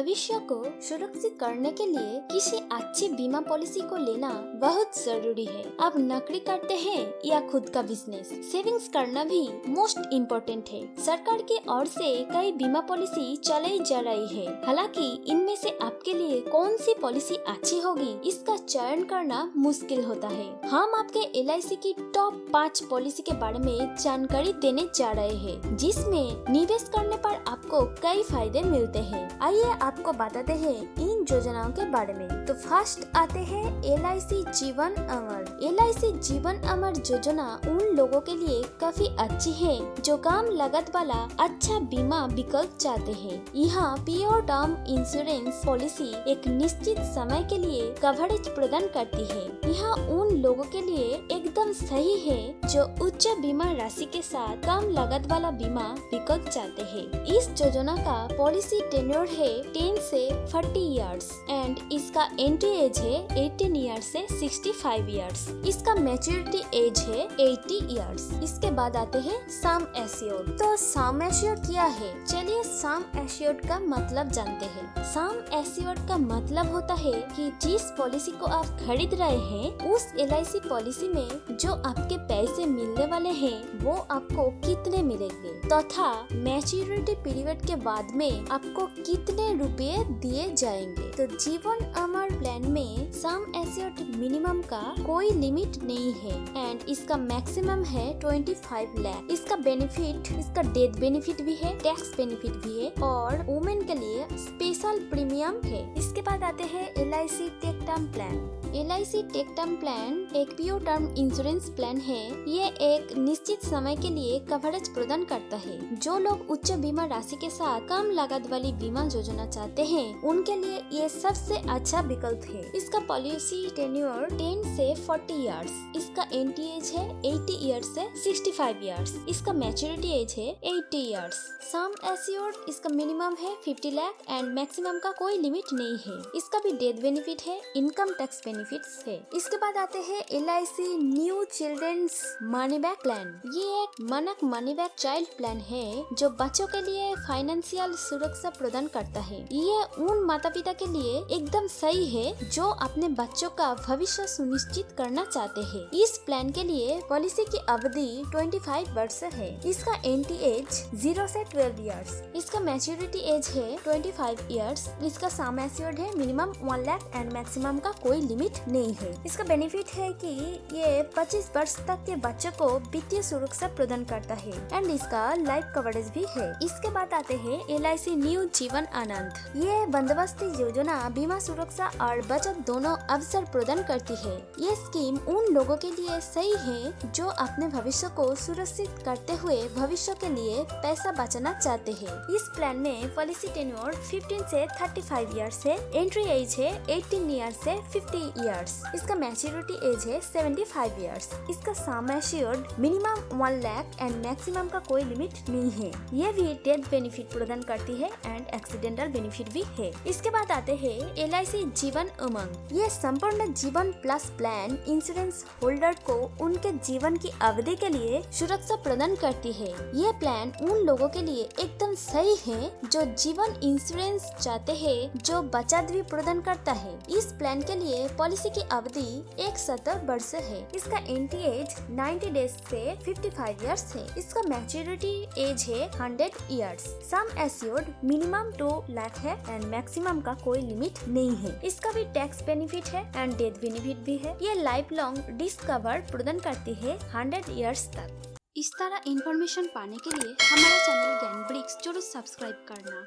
भविष्य को सुरक्षित करने के लिए किसी अच्छी बीमा पॉलिसी को लेना बहुत जरूरी है। आप नौकरी करते हैं या खुद का बिजनेस, सेविंग्स करना भी मोस्ट इम्पोर्टेंट है। सरकार की ओर से कई बीमा पॉलिसी चलाई जा रही है। हालांकि इनमें से आपके लिए कौन सी पॉलिसी अच्छी होगी, इसका चयन करना मुश्किल होता है। हम आपके LIC की टॉप 5 पॉलिसी के बारे में जानकारी देने जा रहे हैं, जिसमें निवेश करने पर आपको कई फायदे मिलते हैं। आइए आपको बताते हैं इन योजनाओं के बारे में। तो फर्स्ट आते हैं LIC जीवन अमर। LIC जीवन अमर योजना उन लोगों के लिए काफी अच्छी है जो कम लागत वाला अच्छा बीमा विकल्प चाहते हैं। यहाँ प्योर टर्म इंश्योरेंस पॉलिसी एक निश्चित समय के लिए कवरेज प्रदान करती है। यह उन लोगों के लिए एकदम सही है जो उच्च बीमा राशि के साथ कम लागत वाला बीमा विकल्प चाहते हैं। इस योजना का पॉलिसी टेन्योर है 10 से 40 इयर्स एंड इसका एंट्री एज है 18 इयर्स से 65 इयर्स। इसका मैच्योरिटी एज है 80 इयर्स। इसके बाद आते हैं सम एश्योर्ड। तो सम एश्योर्ड क्या है? चलिए सम एश्योर्ड का मतलब जानते हैं। सम एश्योर्ड का मतलब होता है कि जिस पॉलिसी को आप खरीद रहे हैं उस LIC पॉलिसी में जो आपके पैसे मिलने वाले हैं वो आपको कितने मिलेंगे तथा मैच्योरिटी पीरियड के बाद में आपको कितने रुपए दिए जाएंगे। तो जीवन अमर प्लान में सम एश्योर्ड मिनिमम का कोई लिमिट नहीं है एंड इसका मैक्सिमम है 25 लाख। इसका बेनिफिट, इसका डेथ बेनिफिट भी है, टैक्स बेनिफिट भी है और वुमेन के लिए स्पेशल प्रीमियम है। इसके बाद आते हैं LIC tech term plan. LIC tech term plan एक प्योर टर्म इंश्योरेंस प्लान है। ये एक निश्चित समय के लिए कवरेज प्रदान करता है। जो लोग उच्च बीमा राशि के साथ कम लागत वाली बीमा योजना चाहते हैं उनके लिए ये सबसे अच्छा विकल्प है। इसका पॉलिसी टेन्योर 10 से 40 इयर्स। इसका एंट्री एज है 80 इयर्स से 65 इयर्स। इसका मैच्योरिटी एज है 80 इयर्स। सम एश्योर्ड इसका मिनिमम है 50 लाख एंड मैक्सिमम का कोई लिमिट नहीं है। इसका भी डेथ बेनिफिट है, इनकम टैक्स बेनिफिट्स है। इसके बाद आते हैं LIC new children's money back plan. ये एक मानक मनी बैक चाइल्ड प्लान है जो बच्चों के लिए फाइनेंशियल सुरक्षा प्रदान करता है। ये उन माता पिता के लिए एकदम सही है जो अपने बच्चों का भविष्य सुनिश्चित करना चाहते हैं। इस प्लान के लिए पॉलिसी की अवधि 25 वर्ष है। इसका एंट्री एज 0 से 12 इयर्स। इसका मैच्योरिटी एज है 25 इयर्स। इसका सम एश्योर्ड है मिनिमम 1 लाख एंड मैक्सिमम का कोई लिमिट नहीं है। इसका बेनिफिट है कि ये 25 वर्ष तक के बच्चों को वित्तीय सुरक्षा प्रदान करता है एंड इसका लाइफ कवरेज भी है। इसके बाद आते हैं LIC न्यू जीवन आनंद। ये बंदोबस्ती योजना बीमा सुरक्षा और बचत दोनों अवसर प्रदान करती है। ये स्कीम उन लोगों के लिए सही है जो अपने भविष्य को सुरक्षित करते हुए भविष्य के लिए पैसा बचाना चाहते हैं। इस प्लान में पॉलिसी टेन्योर 15 से 35 इयर्स है। एंट्री एज है 18 इयर्स से 50 इयर्स। इसका मैच्योरिटी एज है 75 इयर्स। इसका sum assured minimum 1 lakh and maximum का कोई लिमिट नहीं है। ये भी डेथ बेनिफिट प्रदान करती है एंड एक्सीडेंटल बेनिफिट भी है। इसके बाद आते हैं LIC जीवन उमंग। ये संपूर्ण जीवन प्लस प्लान इंश्योरेंस होल्डर को उनके जीवन की अवधि के लिए सुरक्षा प्रदान करती है। ये प्लान उन लोगों के लिए एकदम सही है जो जीवन इंश्योरेंस चाहते हैं जो बचत भी प्रदान करता है। इस प्लान के लिए पॉलिसी की अवधि 170 वर्ष है। इसका एंट्री एज 90 डेज से 55 इयर्स है। इसका मैच्योरिटी एज है 100 years. Sum assured minimum 2 lakh है एंड मैक्सिमम का कोई लिमिट नहीं है। इसका भी टैक्स बेनिफिट है एंड डेथ बेनिफिट भी है। ये लाइफ लॉन्ग डिस्क कवर प्रदान करती है 100 इयर्स तक। इस तरह इंफॉर्मेशन पाने के लिए हमारा चैनल ज्ञान ब्रिक्स जरूर सब्सक्राइब करना।